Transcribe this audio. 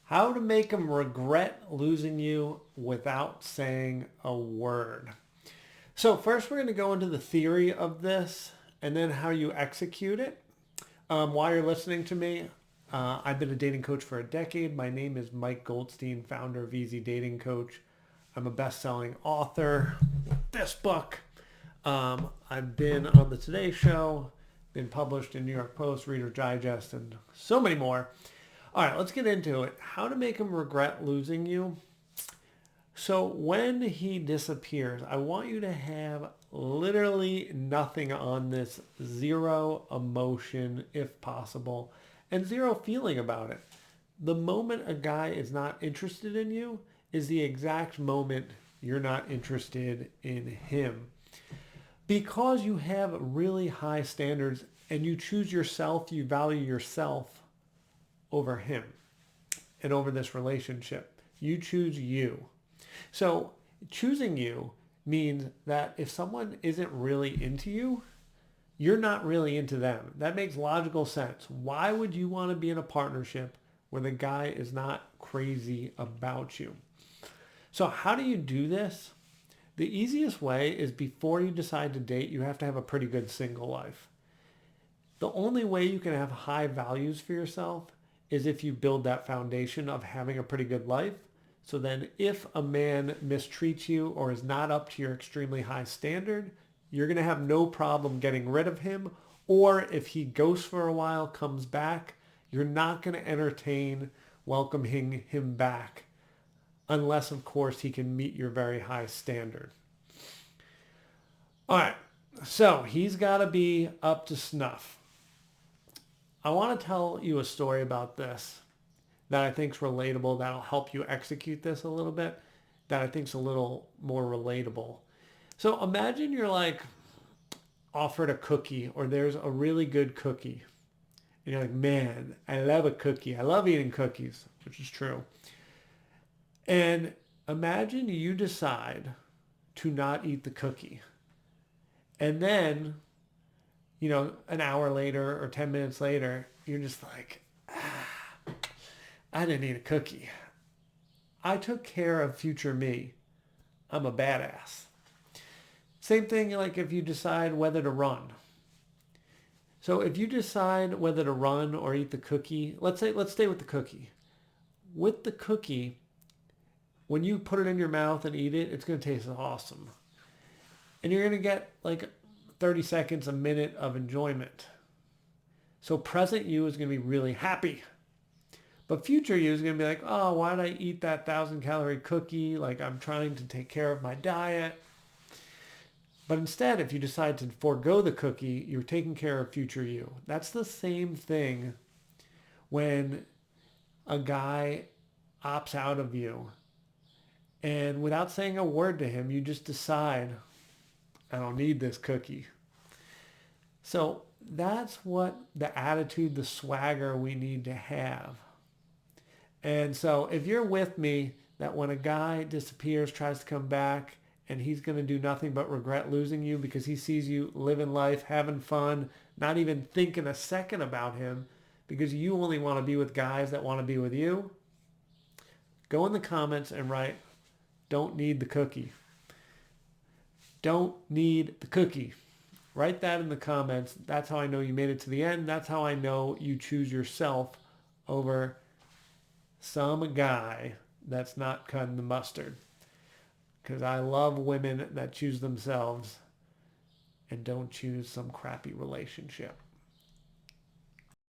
How to make them regret losing you without saying a word. So first we're going to go into the theory of this and then how you execute it. While you're listening to me, I've been a dating coach for a decade. My name is Mike Goldstein, founder of Easy Dating Coach. I'm a best-selling author. This book. I've been on the Today Show, been published in New York Post, Reader's Digest, and so many more. All right, let's get into it. How to make him regret losing you. So when he disappears, I want you to have literally nothing on this, zero emotion if possible, and zero feeling about it. The moment a guy is not interested in you is the exact moment you're not interested in him. Because you have really high standards and you choose yourself, you value yourself over him and over this relationship. You choose you. So choosing you means that if someone isn't really into you, you're not really into them. That makes logical sense. Why would you want to be in a partnership where the guy is not crazy about you? So how do you do this? The easiest way is before you decide to date, you have to have a pretty good single life. The only way you can have high values for yourself is if you build that foundation of having a pretty good life. So then if a man mistreats you or is not up to your extremely high standard, you're going to have no problem getting rid of him. Or if he ghosts for a while, comes back, you're not going to entertain welcoming him back unless, of course, he can meet your very high standard. All right, so he's got to be up to snuff. I want to tell you a story about this that I think is relatable, that'll help you execute this a little bit, that I think is a little more relatable. So imagine you're like offered a cookie or there's a really good cookie. And you're like, man, I love a cookie. I love eating cookies, which is true. And imagine you decide to not eat the cookie. And then, an hour later or 10 minutes later, you're just like, I didn't eat a cookie. I took care of future me. I'm a badass. Same thing like if you decide whether to run. So if you decide whether to run or eat the cookie, let's stay with the cookie. With the cookie, when you put it in your mouth and eat it, it's going to taste awesome. And you're going to get like 30 seconds, a minute of enjoyment. So present you is going to be really happy. But future you is going to be like, oh, why did I eat that 1,000-calorie cookie? Like I'm trying to take care of my diet. But instead, if you decide to forego the cookie, you're taking care of future you. That's the same thing when a guy opts out of you. And without saying a word to him, you just decide, I don't need this cookie. So that's what the attitude, the swagger we need to have. And so if you're with me that when a guy disappears, tries to come back, and he's going to do nothing but regret losing you because he sees you living life, having fun, not even thinking a second about him because you only want to be with guys that want to be with you, go in the comments and write, don't need the cookie. Don't need the cookie. Write that in the comments. That's how I know you made it to the end. That's how I know you choose yourself over some guy that's not cutting the mustard. Because I love women that choose themselves and don't choose some crappy relationship.